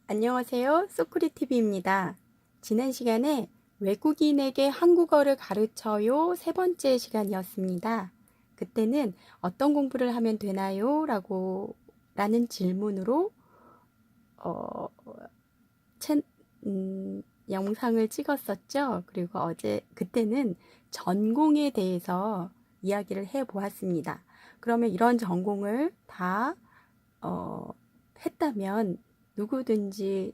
안녕하세요. 소쿠리TV입니다. 지난 시간에 외국인에게 한국어를 가르쳐요 세 번째 시간이었습니다. 그때는 어떤 공부를 하면 되나요? 라는 질문으로 어, 채, 영상을 찍었었죠. 그리고 그때는 전공에 대해서 이야기를 해보았습니다. 그러면 이런 전공을 다 했다면 누구든지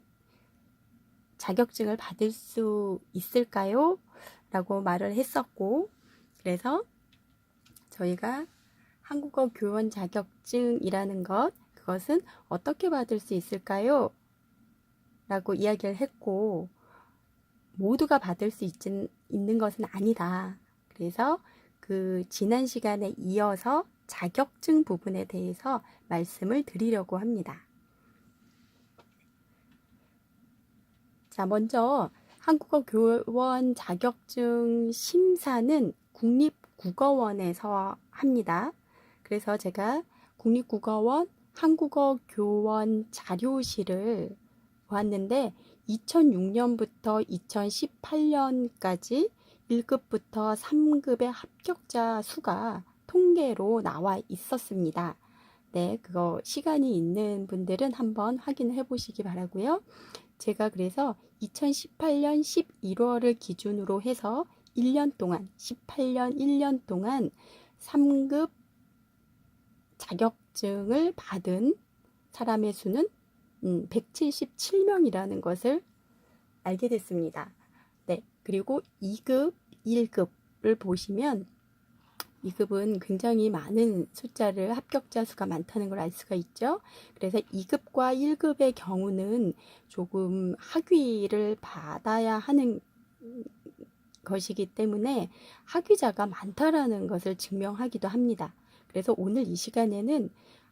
자격증을 받을 수 있을까요? 라고 말을 했었고, 그래서 저희가 한국어 교원 자격증이라는 그것은 어떻게 받을 수 있을까요? 라고 이야기를 했고, 모두가 받을 수 있는 것은 아니다. 그래서 그 지난 시간에 이어서 자격증 부분에 대해서 말씀을 드리려고 합니다. 자, 먼저 한국어 교원 자격증 심사는 국립국어원에서 합니다. 그래서 제가 국립국어원 한국어 교원 자료실을 보았는데 2006년부터 2018년까지 1급부터 3급의 합격자 수가 통계로 나와 있었습니다. 네, 그거 시간이 있는 분들은 한번 확인해 보시기 바라고요. 제가 그래서 2018년 11월을 기준으로 해서 1년 동안, 18년 1년 동안 3급 자격증을 받은 사람의 수는 177명이라는 것을 알게 됐습니다. 네, 그리고 2급, 1급을 보시면 2급은 굉장히 많은 숫자를 합격자 수가 많다는 걸 알 수가 있죠. 그래서 2급과 1급의 경우는 조금 학위를 받아야 하는 것이기 때문에 학위자가 많다라는 것을 증명하기도 합니다. 그래서 오늘 이 시간에는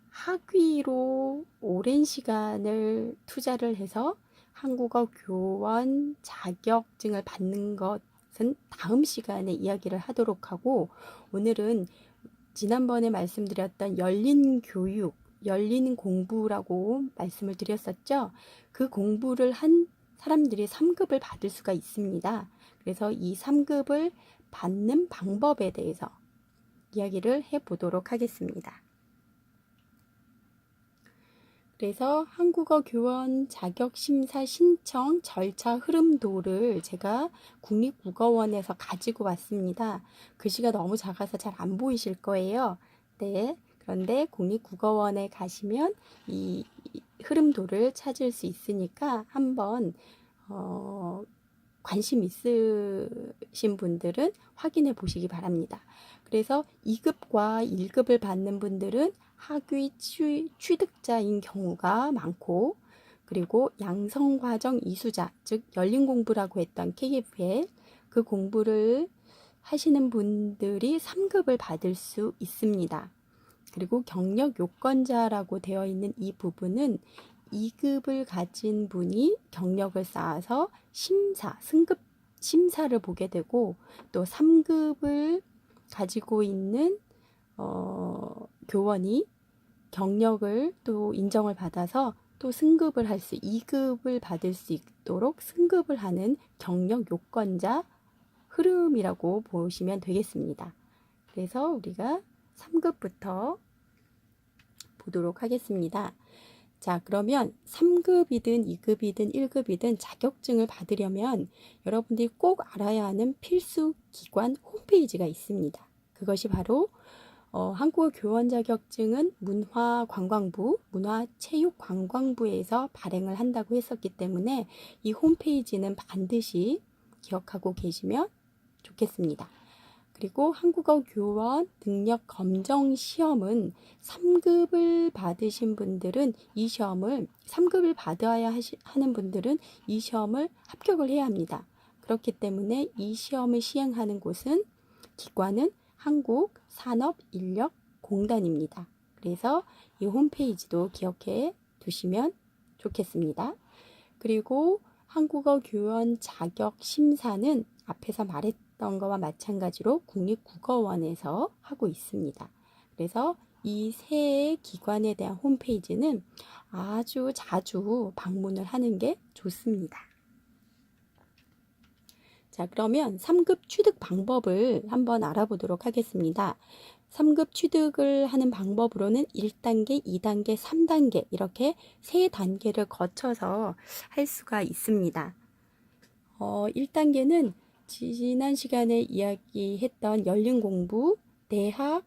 학위로 오랜 시간을 투자를 해서 한국어 교원 자격증을 받는 것은 다음 시간에 이야기를 하도록 하고, 오늘은 지난번에 말씀드렸던 열린 교육, 열린 공부라고 말씀을 드렸었죠. 그 공부를 한 사람들이 3급을 받을 수가 있습니다. 그래서 이 3급을 받는 방법에 대해서 이야기를 해보도록 하겠습니다. 그래서 한국어 교원 자격심사 신청 절차 흐름도를 제가 국립국어원에서 가지고 왔습니다. 글씨가 너무 작아서 잘 안 보이실 거예요. 네, 그런데 국립국어원에 가시면 이 흐름도를 찾을 수 있으니까 한번 관심 있으신 분들은 확인해 보시기 바랍니다. 그래서 2급과 1급을 받는 분들은 학위 취득자인 경우가 많고, 그리고 양성과정 이수자, 즉 열린 공부라고 했던 KFL, 그 공부를 하시는 분들이 3급을 받을 수 있습니다. 그리고 경력 요건자라고 되어 있는 이 부분은 2급을 가진 분이 경력을 쌓아서 승급 심사를 보게 되고, 또 3급을 가지고 있는 교원이 경력을 또 인정을 받아서 또 승급을 할 수, 2급을 받을 수 있도록 승급을 하는 경력 요건자 흐름이라고 보시면 되겠습니다. 그래서 우리가 3급부터 보도록 하겠습니다. 자, 그러면 3급이든 2급이든 1급이든 자격증을 받으려면 여러분들이 꼭 알아야 하는 필수 기관 홈페이지가 있습니다. 그것이 바로 한국어 교원 자격증은 문화관광부, 문화체육관광부에서 발행을 한다고 했었기 때문에 이 홈페이지는 반드시 기억하고 계시면 좋겠습니다. 그리고 한국어 교원 능력 검정 시험은 3급을 받으신 분들은 이 시험을 3급을 받아야 하는 분들은 이 시험을 합격을 해야 합니다. 그렇기 때문에 이 시험을 시행하는 기관은 한국산업인력공단입니다. 그래서 이 홈페이지도 기억해 두시면 좋겠습니다. 그리고 한국어 교원 자격 심사는 앞에서 말했던 것과 마찬가지로 국립국어원에서 하고 있습니다. 그래서 이 세 기관에 대한 홈페이지는 아주 자주 방문을 하는 게 좋습니다. 자, 그러면 3급 취득 방법을 한번 알아보도록 하겠습니다. 3급 취득을 하는 방법으로는 1단계, 2단계, 3단계 이렇게 3단계를 거쳐서 할 수가 있습니다. 1단계는 지난 시간에 이야기했던 열린 공부, 대학,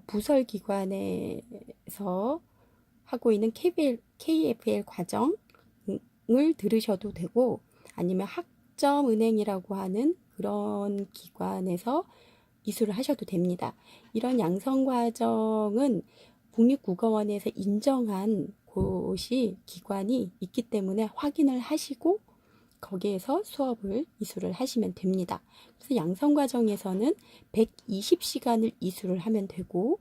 부설기관에서 하고 있는 KFL 과정을 들으셔도 되고, 아니면 학점은행이라고 하는 그런 기관에서 이수를 하셔도 됩니다. 이런 양성과정은 국립국어원에서 인정한 곳이 기관이 있기 때문에 확인을 하시고 거기에서 수업을 이수를 하시면 됩니다. 그래서 양성과정에서는 120시간을 이수를 하면 되고,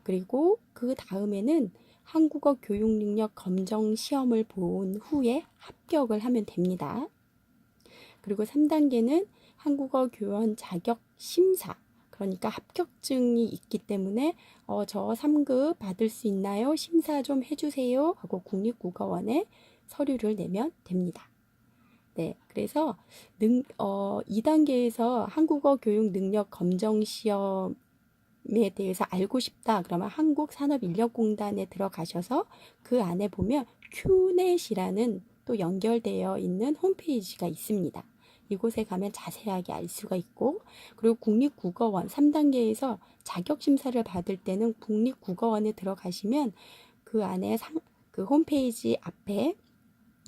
그리고 그 다음에는 한국어 교육능력 검정 시험을 본 후에 합격을 하면 됩니다. 그리고 3단계는 한국어 교원 자격 심사, 그러니까 합격증이 있기 때문에 저 3급 받을 수 있나요? 심사 좀 해주세요 하고 국립국어원에 서류를 내면 됩니다. 네, 그래서 2단계에서 한국어 교육 능력 검정 시험에 대해서 알고 싶다. 그러면 한국산업인력공단에 들어가셔서 그 안에 보면 큐넷이라는 또 연결되어 있는 홈페이지가 있습니다. 이곳에 가면 자세하게 알 수가 있고, 그리고 국립국어원 3단계에서 자격심사를 받을 때는 국립국어원에 들어가시면 그 안에 그 홈페이지 앞에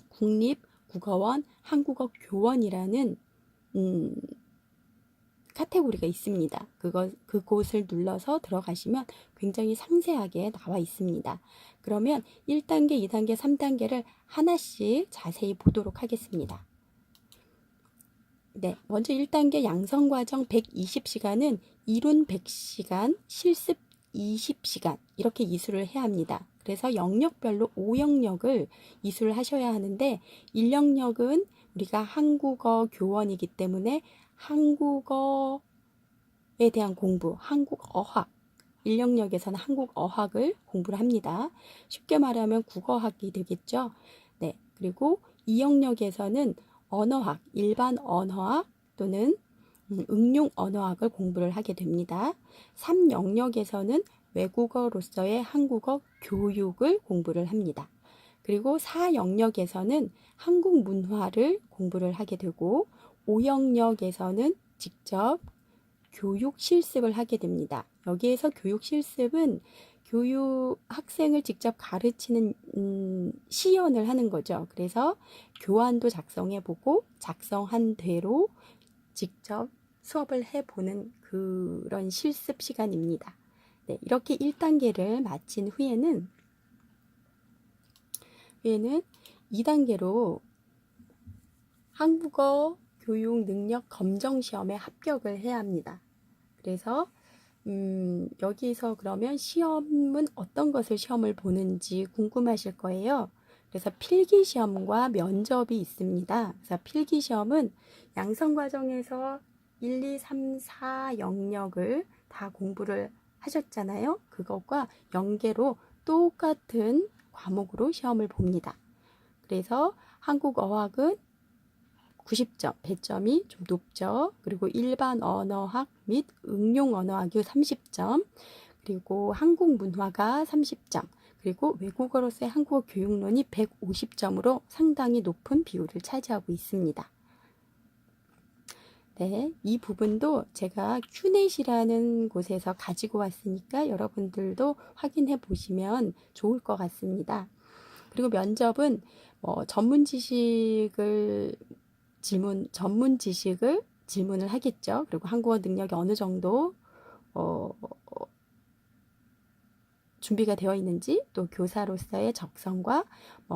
국립국어원 한국어 교원이라는 카테고리가 있습니다. 그곳을 눌러서 들어가시면 굉장히 상세하게 나와 있습니다. 그러면 1단계, 2단계, 3단계를 하나씩 자세히 보도록 하겠습니다. 네, 먼저 1단계 양성과정 120시간은 이론 100시간, 실습 20시간 이렇게 이수를 해야 합니다. 그래서 영역별로 5영역을 이수를 하셔야 하는데 1영역은 우리가 한국어 교원이기 때문에 한국어에 대한 공부, 한국어학 1영역에서는 한국어학을 공부를 합니다. 쉽게 말하면 국어학이 되겠죠. 네, 그리고 2영역에서는 언어학, 일반 언어학 또는 응용 언어학을 공부를 하게 됩니다. 3영역에서는 외국어로서의 한국어 교육을 공부를 합니다. 그리고 4영역에서는 한국 문화를 공부를 하게 되고 5영역에서는 직접 교육 실습을 하게 됩니다. 여기에서 교육 실습은 학생을 직접 가르치는 시연을 하는 거죠. 그래서 교환도 작성해보고 작성한 대로 직접 수업을 해보는 그런 실습 시간입니다. 네, 이렇게 1단계를 마친 후에는 2단계로 한국어 교육 능력 검정 시험에 합격을 해야 합니다. 그래서 여기서 그러면 시험은 어떤 것을 시험을 보는지 궁금하실 거예요. 그래서 필기시험과 면접이 있습니다. 그래서 필기시험은 양성과정에서 1, 2, 3, 4 영역을 다 공부를 하셨잖아요. 그것과 연계로 똑같은 과목으로 시험을 봅니다. 그래서 한국어학은 90점, 배점이 좀 높죠. 그리고 일반 언어학 및 응용 언어학이 30점, 그리고 한국 문화가 30점, 그리고 외국어로서의 한국어 교육론이 150점으로 상당히 높은 비율을 차지하고 있습니다. 네, 이 부분도 제가 큐넷이라는 곳에서 가지고 왔으니까 여러분들도 확인해 보시면 좋을 것 같습니다. 그리고 면접은 전문 지식을 질문을 하겠죠. 그리고 한국어 능력이 어느 정도 준비가 되어 있는지, 또 교사로서의 적성과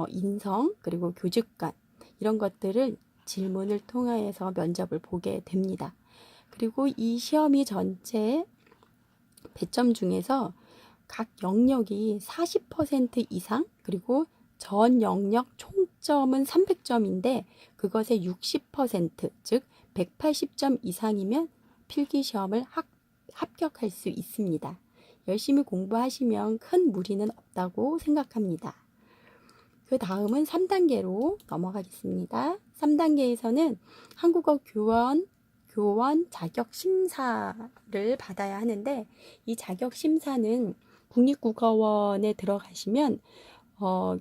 인성, 그리고 교직관 이런 것들을 질문을 통해서 면접을 보게 됩니다. 그리고 이 시험이 전체 배점 중에서 각 영역이 40% 이상, 그리고 전 영역 총점은 300점인데 그것의 60%, 즉 180점 이상이면 필기시험을 합격할 수 있습니다. 열심히 공부하시면 큰 무리는 없다고 생각합니다. 그 다음은 3단계로 넘어가겠습니다. 3단계에서는 한국어 교원 자격 심사를 받아야 하는데, 이 자격 심사는 국립국어원에 들어가시면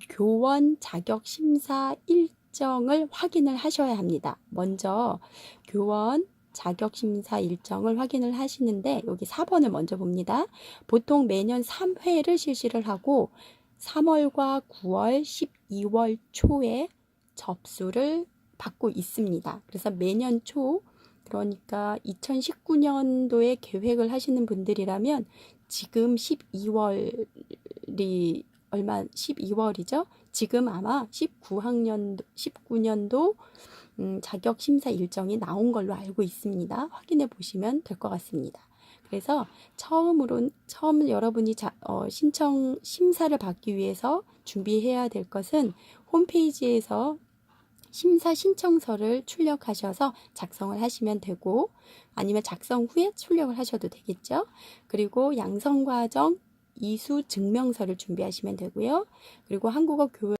교원 자격 심사 일정을 확인을 하셔야 합니다. 먼저 교원 자격 심사 일정을 확인을 하시는데, 여기 4번을 먼저 봅니다. 보통 매년 3회를 실시를 하고 3월과 9월, 12월 초에 접수를 받고 있습니다. 그래서 매년 초, 그러니까 2019년도에 계획을 하시는 분들이라면 지금 12월이죠? 지금 아마 19년도 자격 심사 일정이 나온 걸로 알고 있습니다. 확인해 보시면 될 것 같습니다. 그래서 처음 여러분이 심사를 받기 위해서 준비해야 될 것은 홈페이지에서 심사 신청서를 출력하셔서 작성을 하시면 되고, 아니면 작성 후에 출력을 하셔도 되겠죠. 그리고 양성과정 이수 증명서를 준비하시면 되고요. 그리고 한국어 교원